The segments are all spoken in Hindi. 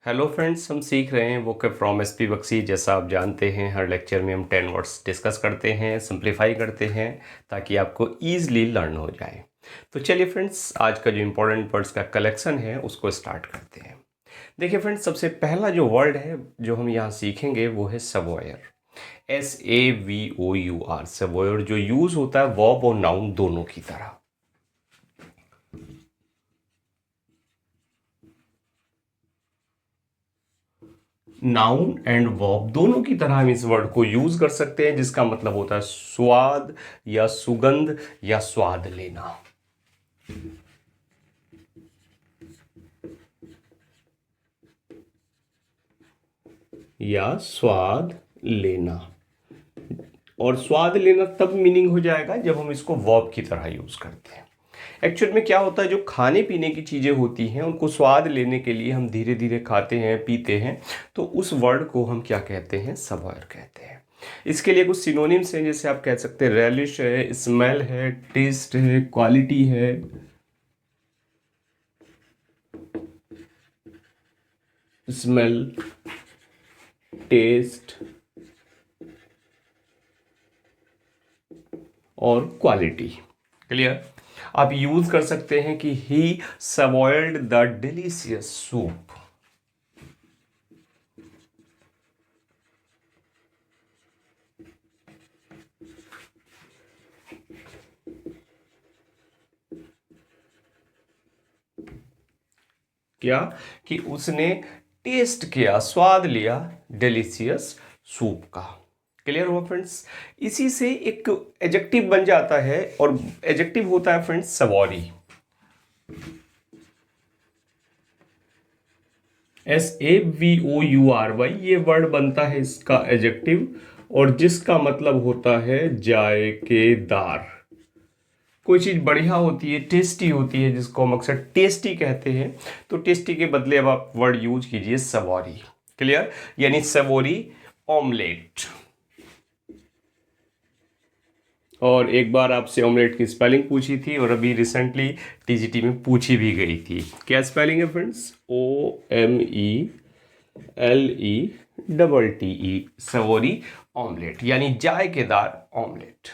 हेलो फ्रेंड्स, हम सीख रहे हैं वो के फ्रॉम एसपी बख्शी। जैसा आप जानते हैं, हर लेक्चर में हम 10 वर्ड्स डिस्कस करते हैं, सिंप्लीफाई करते हैं ताकि आपको ईजिली लर्न हो जाए। तो चलिए फ्रेंड्स, आज का जो इम्पोर्टेंट वर्ड्स का कलेक्शन है उसको स्टार्ट करते हैं। देखिए फ्रेंड्स, सबसे पहला जो वर्ड है जो हम यहाँ सीखेंगे वो है सवॉयर। SAVOUR। सवॉयर जो यूज़ होता है वर्ब और नाउन दोनों की तरह। नाउन एंड वर्ब दोनों की तरह हम इस वर्ड को यूज कर सकते हैं, जिसका मतलब होता है स्वाद या सुगंध या स्वाद लेना। या स्वाद लेना। और स्वाद लेना तब मीनिंग हो जाएगा जब हम इसको वर्ब की तरह यूज करते हैं। एक्चुअल में क्या होता है, जो खाने पीने की चीज़ें होती हैं उनको स्वाद लेने के लिए हम धीरे धीरे खाते हैं, पीते हैं, तो उस वर्ड को हम क्या कहते हैं, सवॉयर कहते हैं। इसके लिए कुछ सिनोनिम्स हैं, जैसे आप कह सकते हैं रेलिश है, स्मेल है, टेस्ट है, क्वालिटी है। स्मेल, टेस्ट और क्वालिटी। क्लियर। आप यूज कर सकते हैं कि ही सवॉयर्ड द डिलीशियस सूप। क्या कि उसने टेस्ट किया, स्वाद लिया डिलीशियस सूप का। क्लियर हुआ फ्रेंड्स। इसी से एक एडजेक्टिव बन जाता है, और एडजेक्टिव होता है फ्रेंड्स सवॉरी। SAVOURY ये वर्ड बनता है इसका एडजेक्टिव, और जिसका मतलब होता है जायकेदार। कोई चीज़ बढ़िया होती है, टेस्टी होती है, जिसको हम अक्सर टेस्टी कहते हैं, तो टेस्टी के बदले अब आप वर्ड यूज कीजिए सवॉरी। क्लियर। यानी सवोरी ऑमलेट। और एक बार आपसे ऑमलेट की स्पेलिंग पूछी थी, और अभी रिसेंटली TGT में पूछी भी गई थी। क्या स्पेलिंग है फ्रेंड्स? OMELETTE, सवोरी ऑमलेट, यानी जायकेदार ऑमलेट।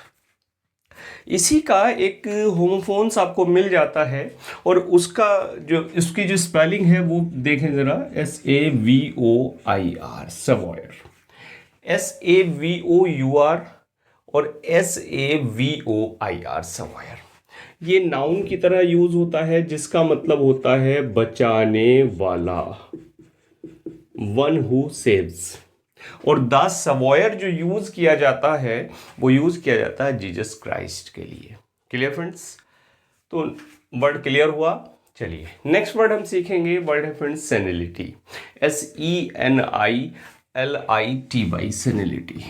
इसी का एक होमोफोन्स आपको मिल जाता है, और उसकी जो स्पेलिंग है वो देखें ज़रा, SAVOIR, सवॉयर। SAVOUR और SAVOIR, सवॉयर। ये नाउन की तरह यूज होता है, जिसका मतलब होता है बचाने वाला, वन हु सेव्स। और द सवॉयर जो यूज किया जाता है वो यूज किया जाता है जीसस क्राइस्ट के लिए। Clear friends. तो वर्ड क्लियर हुआ। चलिए नेक्स्ट वर्ड हम सीखेंगे, वर्ड है फ्रेंड्स सेनिलिटी। SENILITY, सेनिलिटी।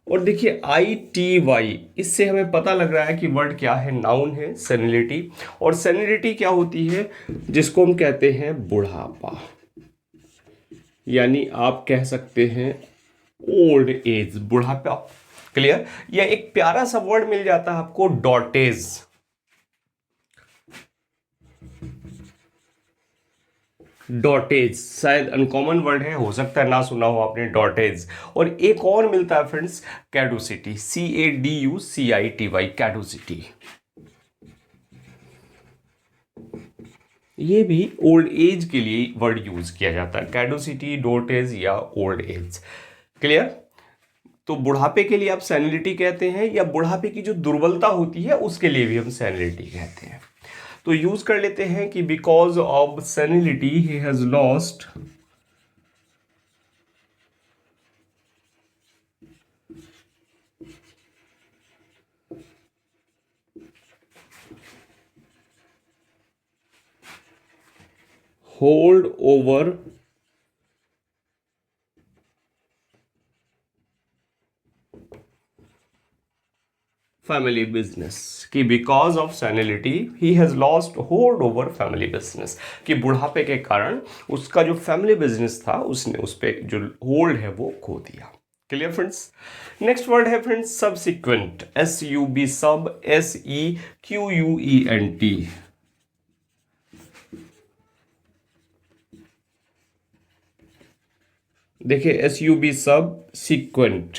और देखिए ITY, इससे हमें पता लग रहा है कि वर्ड क्या है, नाउन है सेनिलिटी। और सेनिलिटी क्या होती है, जिसको हम कहते हैं बुढ़ापा, यानी आप कह सकते हैं ओल्ड एज, बुढ़ापा। क्लियर। या एक प्यारा सा वर्ड मिल जाता है आपको, डॉटेज। डॉटेज शायद अनकॉमन वर्ड है, हो सकता है ना सुना हो आपने, डॉटेज। और एक और मिलता है फ्रेंड्स, कैडुसिटी, CADUCITY, कैडुसिटी। ये भी ओल्ड एज के लिए वर्ड यूज किया जाता है, कैडुसिटी, डॉटेज या ओल्ड एज। क्लियर। तो बुढ़ापे के लिए आप सेनिलिटी कहते हैं, या बुढ़ापे की जो दुर्बलता होती है उसके लिए भी हम सेनिलिटी कहते हैं। तो यूज कर लेते हैं कि because of senility he has lost hold over family business. कि because of senility he has lost hold over family business, कि बुढ़ापे के कारण उसका जो फैमिली बिजनेस था उसने उस पर जो होल्ड है वो खो दिया। Clear friends. नेक्स्ट वर्ड है फ्रेंड्स सबसिक्वेंट, SUB, सब, SEQUENT। देखिए SUB सब सिक्वेंट।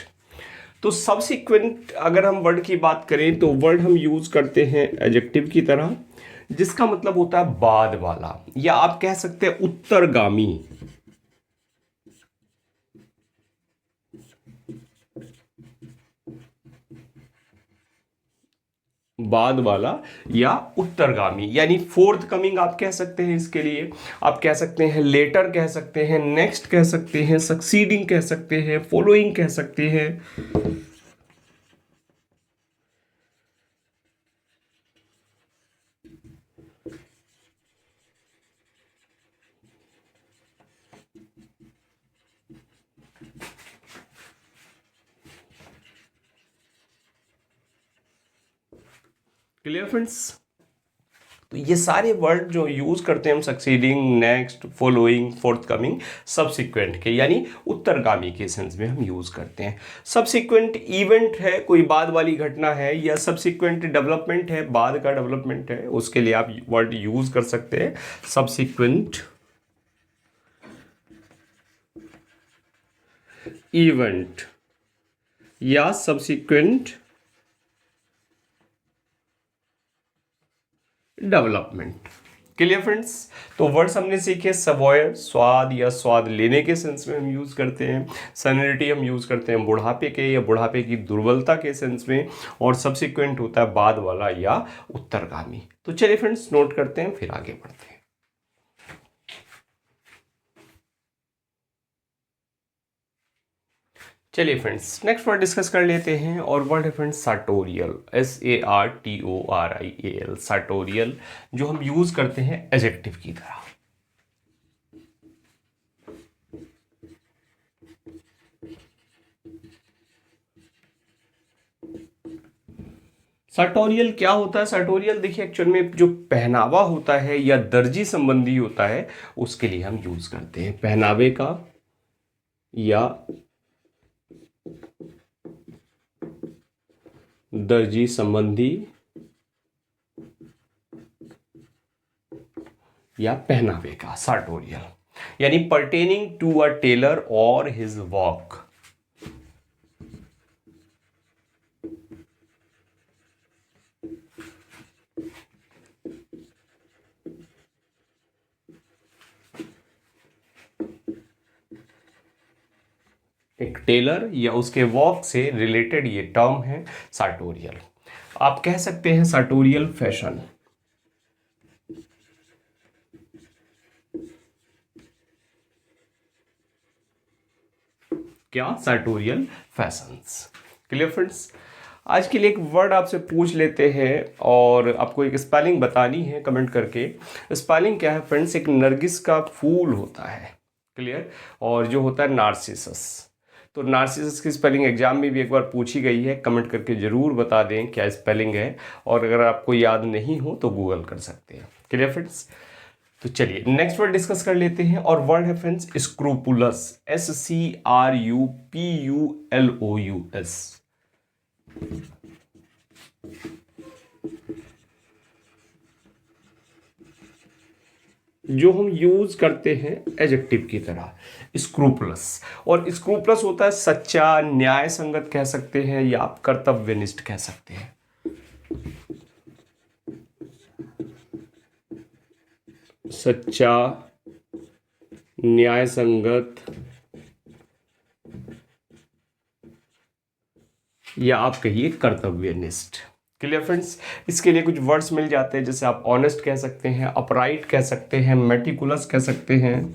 तो सब सिक्वेंट अगर हम वर्ड की बात करें तो वर्ड हम यूज करते हैं एडजेक्टिव की तरह, जिसका मतलब होता है बाद वाला, या आप कह सकते हैं उत्तरगामी। बाद वाला या उत्तरगामी, यानी फोर्थ कमिंग आप कह सकते हैं। इसके लिए आप कह सकते हैं लेटर, कह सकते हैं नेक्स्ट, कह सकते हैं सक्सीडिंग, कह सकते हैं फॉलोइंग, कह सकते हैं। Clear friends. तो ये सारे वर्ड जो यूज करते हैं हम succeeding, next, following, fourth coming, subsequent के यानी उत्तरगामी के सेंस में हम यूज करते हैं। सबसिक्वेंट इवेंट है, कोई बाद वाली घटना है, या सबसिक्वेंट डेवलपमेंट है, बाद का डेवलपमेंट है, उसके लिए आप वर्ड यूज कर सकते हैं सबसिक्वेंट इवेंट या सबसिक्वेंट डेवलपमेंट। Clear friends. तो वर्ड्स हमने सीखे सवॉयर, स्वाद या स्वाद लेने के सेंस में हम यूज करते हैं। सैनिटी हम यूज करते हैं बुढ़ापे के या बुढ़ापे की दुर्बलता के सेंस में, और सबसिक्वेंट होता है बाद वाला या उत्तरगामी। तो चलिए फ्रेंड्स नोट करते हैं, फिर आगे बढ़ते हैं। चलिए फ्रेंड्स नेक्स्ट वर्ड डिस्कस कर लेते हैं, और वर्ड है फ्रेंड्स sartorial, SARTORIAL, sartorial, जो हम यूज करते हैं एडजेक्टिव की तरह। sartorial क्या होता है? sartorial देखिए एक्चुअल में जो पहनावा होता है या दर्जी संबंधी होता है, उसके लिए हम यूज करते हैं पहनावे का या दर्जी संबंधी या पहनावे का sartorial, यानी pertaining to a tailor or his work। एक टेलर या उसके वर्क से रिलेटेड ये टर्म है sartorial। आप कह सकते हैं sartorial फैशन। क्या? sartorial fashions. Clear friends. आज के लिए एक वर्ड आपसे पूछ लेते हैं, और आपको एक स्पेलिंग बतानी है कमेंट करके। स्पेलिंग क्या है फ्रेंड्स? एक नरगिस का फूल होता है, क्लियर, और जो होता है नार्सिसस। तो नार्सिसस की स्पेलिंग एग्जाम में भी एक बार पूछी गई है, कमेंट करके ज़रूर बता दें क्या स्पेलिंग है, और अगर आपको याद नहीं हो तो गूगल कर सकते हैं। Clear friends. तो चलिए नेक्स्ट वर्ड डिस्कस कर लेते हैं, और वर्ड है फ्रेंड्स स्क्रूपुलस, SCRUPULOUS, जो हम यूज करते हैं एडजेक्टिव की तरह स्क्रूपलस। और स्क्रूपलस होता है सच्चा, न्याय संगत कह सकते हैं, या आप कर्तव्यनिष्ठ कह सकते हैं। सच्चा, न्याय संगत, या आप कहिए कर्तव्यनिष्ठ। Clear friends. इसके लिए कुछ वर्ड्स मिल जाते हैं, जैसे आप ऑनेस्ट कह सकते हैं, अपराइट कह सकते हैं, मेटिकुलस कह सकते हैं।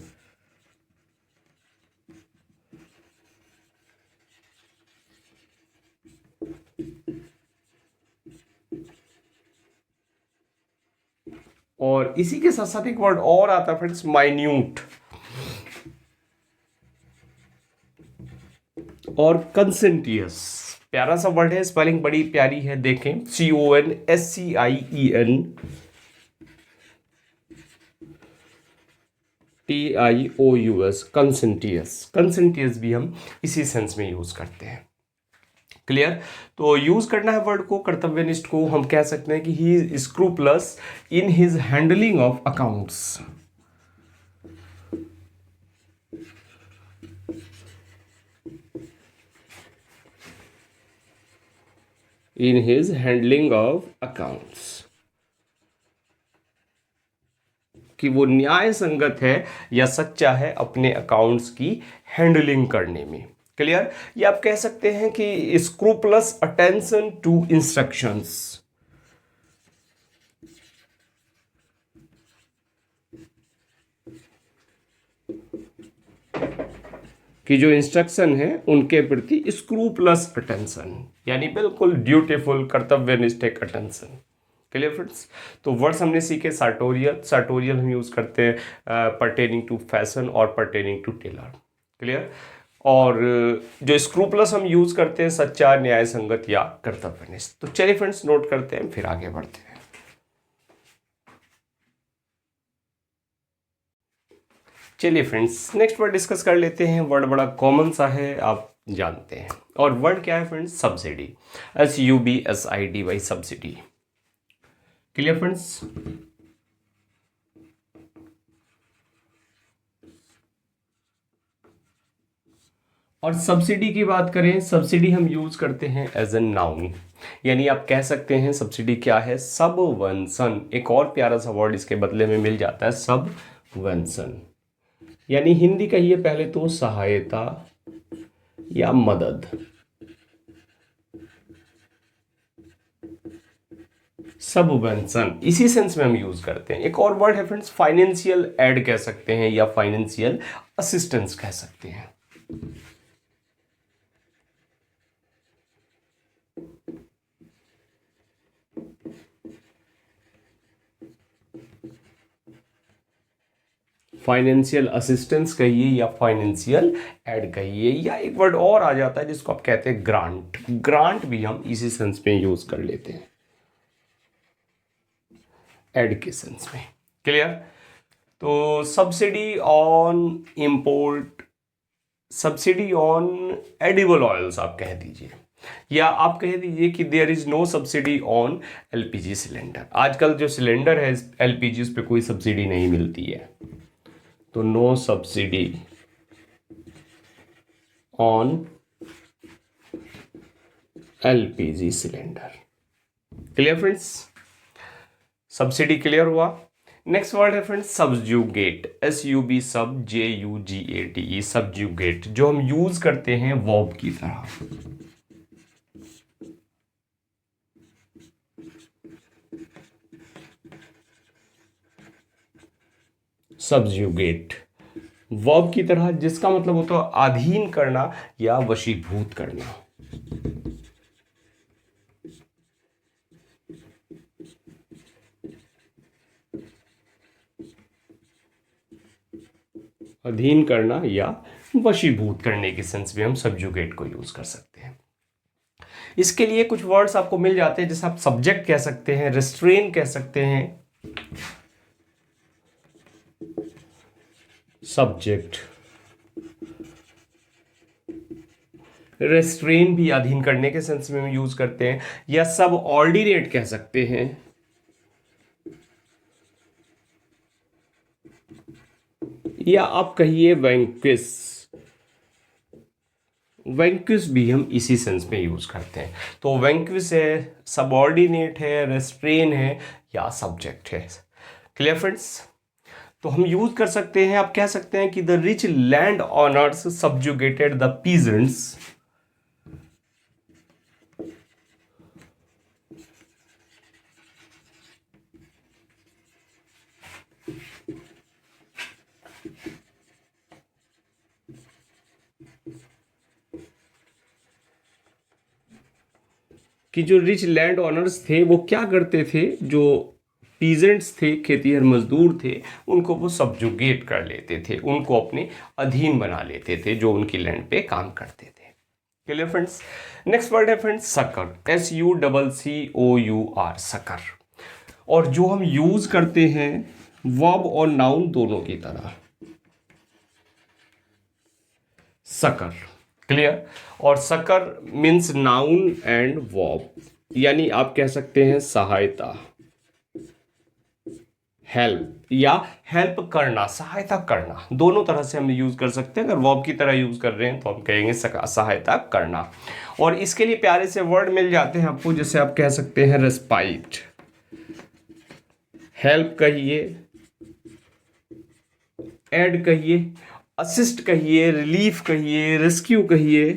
और इसी के साथ साथ एक वर्ड और आता है फ्रेंड्स, माइन्यूट और कंसेंटियस। प्यारा सा वर्ड है, स्पेलिंग बड़ी प्यारी है, देखें CONSCIEN। TIOUS, कंसेंटियस। कंसेंटियस भी हम इसी सेंस में यूज करते हैं। क्लियर? तो यूज करना है वर्ड को, कर्तव्यनिष्ठ को हम कह सकते हैं कि he is scrupulous in his handling of accounts. In his handling of accounts, कि वो न्याय संगत है या सच्चा है अपने अकाउंट्स की हैंडलिंग करने में। क्लियर? ये आप कह सकते हैं कि स्क्रूपलस अटेंशन टू इंस्ट्रक्शंस, कि जो इंस्ट्रक्शन है उनके प्रति स्क्रूपलस अटेंशन, यानी बिल्कुल ड्यूटीफुल, कर्तव्यनिष्ठ एक अटेंशन। Clear friends? तो वर्ड्स हमने सीखे sartorial। sartorial हम यूज करते हैं पर्टेनिंग टू फैशन और पर्टेनिंग टू टेलर। क्लियर? और जो स्क्रूपलस हम यूज करते हैं सच्चा, न्याय संगत या कर्तव्यनिष्ठ। तो चलिए फ्रेंड्स नोट करते हैं, फिर आगे बढ़ते हैं। चलिए फ्रेंड्स नेक्स्ट वर्ड डिस्कस कर लेते हैं। वर्ड बड़ा कॉमन सा है, आप जानते हैं। और वर्ड क्या है friends? Subsidy. SUBSIDY, subsidy. Clear friends? और सब्सिडी की बात करें, सब्सिडी हम यूज करते हैं एज ए नाउन, यानी आप कह सकते हैं सब्सिडी क्या है? सबवेंशन। एक और प्यारा सा वर्ड इसके बदले में मिल जाता है, सबवेंशन, यानी हिंदी कहिए पहले तो सहायता या मदद। सबवेंशन इसी सेंस में हम यूज करते हैं। एक और वर्ड है फ्रेंड्स फाइनेंशियल एड कह सकते हैं या फाइनेंशियल असिस्टेंस कह सकते हैं। फाइनेंशियल असिस्टेंस कहिए या फाइनेंशियल एड कहिए, या एक वर्ड और आ जाता है जिसको आप कहते हैं ग्रांट। ग्रांट भी हम इसी सेंस में यूज कर लेते हैं, एड के सेंस में। क्लियर? तो subsidy on import, subsidy on edible oils आप कह दीजिए, या आप कह दीजिए कि there is no subsidy on LPG cylinder. आजकल जो सिलेंडर है LPG, उस पर कोई सब्सिडी नहीं मिलती है, तो no subsidy on LPG cylinder. Clear friends? Subsidy clear हुआ। नेक्स्ट वर्ड है friends subjugate. SUB sub JUGATE, subjugate, जो हम यूज करते हैं वर्ब की तरह। सब्ज्यूगेट वर्ब की तरह, जिसका मतलब होता है अधीन करना या वशीभूत करना। अधीन करना या वशीभूत करने के सेंस में हम सब्जुगेट को यूज कर सकते हैं। इसके लिए कुछ वर्ड्स आपको मिल जाते हैं, जैसे आप सब्जेक्ट कह सकते हैं, रेस्ट्रेन कह सकते हैं, सब्जेक्ट। रेस्ट्रेन भी अधीन करने के सेंस में हम यूज करते हैं, या सब ऑर्डिनेट कह सकते हैं, या आप कहिए वैंक्विस। वैंक्विस भी हम इसी सेंस में यूज करते हैं। तो वैंक्विस है, सबऑर्डिनेट है, रेस्ट्रेन है, या सब्जेक्ट है। Clear friends? तो हम यूज कर सकते हैं, आप कह सकते हैं कि the rich land owners subjugated the peasants. कि जो रिच लैंड ऑनर्स थे वो क्या करते थे, जो पीजेंट्स थे, खेतीहर मजदूर थे, उनको वो सब्जुगेट कर लेते थे, उनको अपने अधीन बना लेते थे, जो उनकी लैंड पे काम करते थे। Clear friends? नेक्स्ट वर्ड है फ्रेंड्स सकर। SUCCOUR, sucker. और जो हम यूज करते हैं वर्ब और नाउन दोनों की तरह। सकर। क्लियर। और sucker means noun and verb, यानी आप कह सकते हैं सहायता, हेल्प या हेल्प करना, सहायता करना, दोनों तरह से हम यूज कर सकते हैं। अगर वर्ब की तरह यूज कर रहे हैं तो हम कहेंगे सहायता करना। और इसके लिए प्यारे से वर्ड मिल जाते हैं आपको, जैसे आप कह सकते हैं रेस्पाइट, हेल्प कहिए, एड कहिए, असिस्ट कहिए, रिलीफ कहिए, रेस्क्यू कहिए।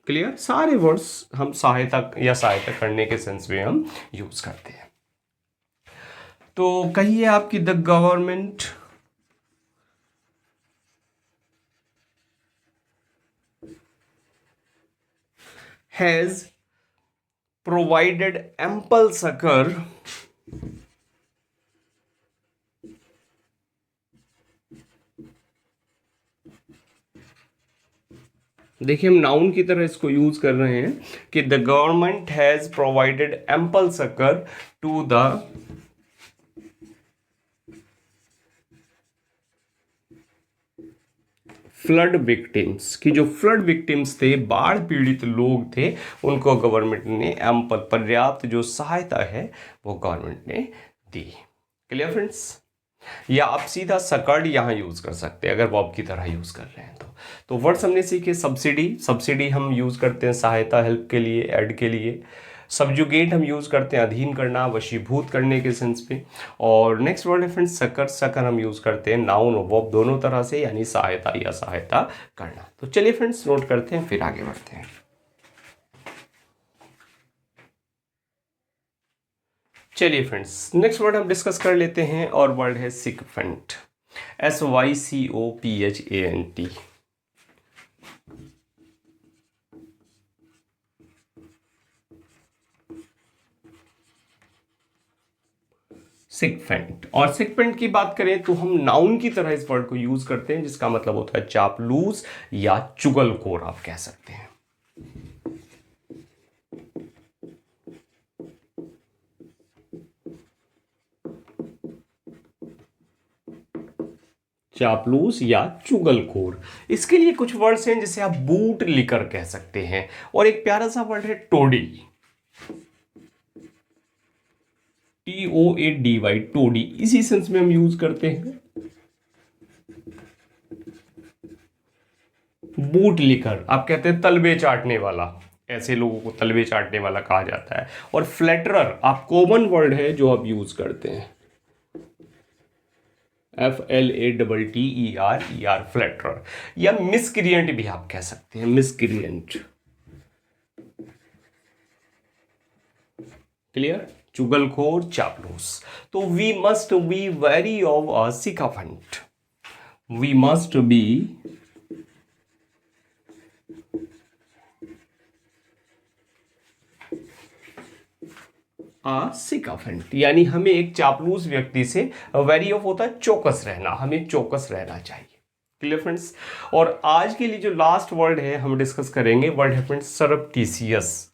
क्लियर। सारे वर्ड्स हम सहायता या सहायता करने के सेंस में हम यूज करते हैं। तो कहिए आपकी the government has provided ample succor देखिए हम नाउन की तरह इसको यूज कर रहे हैं कि the government has provided ample succor to the flood victims, कि जो फ्लड विक्टिम्स थे, बाढ़ पीड़ित लोग थे, उनको गवर्नमेंट ने एम्पल, पर्याप्त जो सहायता है वो गवर्नमेंट ने दी। Clear friends. या आप सीधा सकर्ड यहाँ यूज कर सकते हैं अगर वर्ब की तरह यूज कर रहे हैं तो वर्ड्स हमने सीखे। सब्सिडी, सब्सिडी हम यूज करते हैं सहायता, हेल्प के लिए, एड के लिए। सब्जुगेट हम यूज करते हैं अधीन करना, वशीभूत करने के सेंस में। और नेक्स्ट वर्ड है फ्रेंड्स सकर, सकर हम यूज करते हैं नाउन और वर्ब दोनों तरह से, यानी सहायता या सहायता करना। तो चलिए फ्रेंड्स नोट करते हैं, फिर आगे बढ़ते हैं। चलिए फ्रेंड्स नेक्स्ट वर्ड हम डिस्कस कर लेते हैं और वर्ड है सिकफेंट, SYCOPHANT। सिकफेंट। और सिकफेंट की बात करें तो हम नाउन की तरह इस वर्ड को यूज करते हैं, जिसका मतलब होता है चापलूस या चुगलखोर आप कह सकते हैं। चापलूस या चुगलखोर। इसके लिए कुछ वर्ड्स हैं जिसे आप बूट लिकर कह सकते हैं, और एक प्यारा सा वर्ड है टोडी, TOADY, टोडी, इसी सेंस में हम यूज करते हैं। बूट लिकर आप कहते हैं तलबे चाटने वाला, ऐसे लोगों को तलबे चाटने वाला कहा जाता है। और फ्लैटरर आप कॉमन वर्ड है जो आप यूज करते हैं, FLATTER, फ्लैटरर। या मिसक्रिएंट भी आप कह सकते हैं, मिसक्रिएंट। क्लियर। चुगलखोर, चापलूस। तो we must be very of a sycophant, we must be sycophant, यानी हमें एक चापलूस व्यक्ति से, वेरी ऑफ होता है चौकस रहना, हमें चौकस रहना चाहिए। Clear friends. और आज के लिए जो लास्ट वर्ड है हम डिस्कस करेंगे, वर्ड है फ्रेंड्स सरप्टिशियस।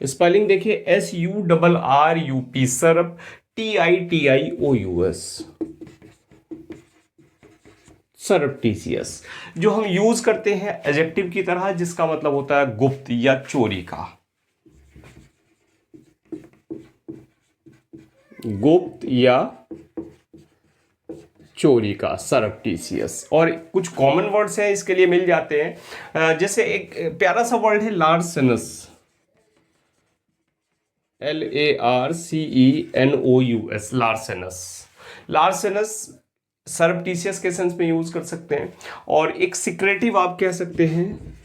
स्पेलिंग देखिए, SURRUP, सरप, TITIOUS, सरप्टिशियस, जो हम यूज करते हैं एडजेक्टिव की तरह, जिसका मतलब होता है गुप्त या चोरी का, गुप्त या चोरी का, सरप्टिशियस। और कुछ कॉमन वर्ड्स हैं इसके लिए मिल जाते हैं, जैसे एक प्यारा सा वर्ड है लार्सेनस, LARCENOUS, लार्सेनस। लार्सेनस सरप्टिशियस के सेंस में यूज कर सकते हैं। और एक सिक्रेटिव आप कह सकते हैं,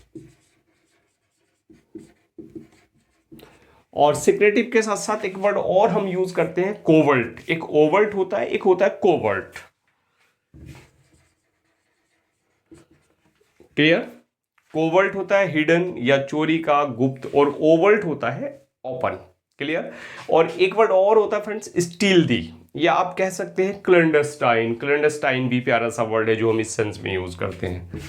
और सिक्रेटिव के साथ साथ एक वर्ड और हम यूज करते हैं कोवर्ट। एक ओवर्ट होता है, एक होता है कोवर्ट। क्लियर। कोवर्ट होता है हिडन या चोरी का, गुप्त, और ओवर्ट होता है ओपन। क्लियर। और एक वर्ड और होता है फ्रेंड्स स्टील्दी, या आप कह सकते हैं क्लैंडस्टाइन। क्लैंडस्टाइन भी प्यारा सा वर्ड है जो हम इस सेंस में यूज करते हैं।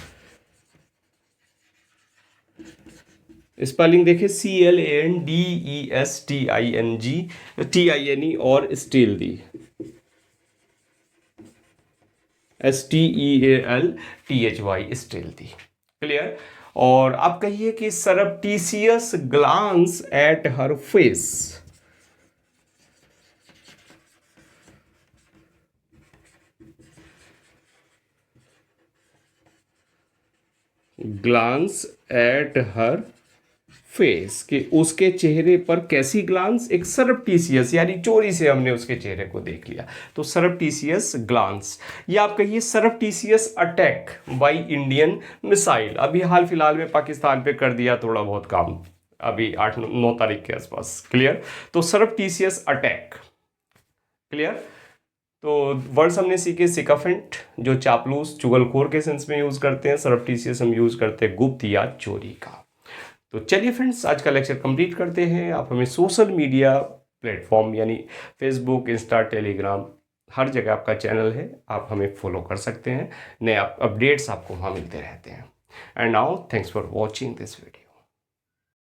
स्पेलिंग देखिए CLANDESTINE और stealthy STEALTHY stealthy. Clear. और आप कहिए कि surreptitious glance at her face. Glance at her face कि उसके चेहरे पर कैसी ग्लांस, एक सरप्टिशियस यानी चोरी से हमने उसके चेहरे को देख लिया, तो सरप्टिशियस ग्लांस। या आप कहिए सरप्टिशियस अटैक बाय इंडियन मिसाइल। अभी हाल फिलहाल में पाकिस्तान पे कर दिया थोड़ा बहुत काम, अभी 8-9 तारीख के आसपास। क्लियर। तो सरप्टिशियस अटैक। क्लियर। तो वर्ड्स हमने सीखे सिकाफेंट जो चापलूस चुगलखोर के सेंस में यूज करते हैं, सरप्टिशियस हम यूज करते हैं गुप्त या चोरी का। तो चलिए फ्रेंड्स, आज का लेक्चर कंप्लीट करते हैं। आप हमें सोशल मीडिया प्लेटफॉर्म यानी फेसबुक, इंस्टा, टेलीग्राम, हर जगह आपका चैनल है, आप हमें फॉलो कर सकते हैं। नए अपडेट्स आपको वहाँ मिलते रहते हैं। And now thanks for watching this video.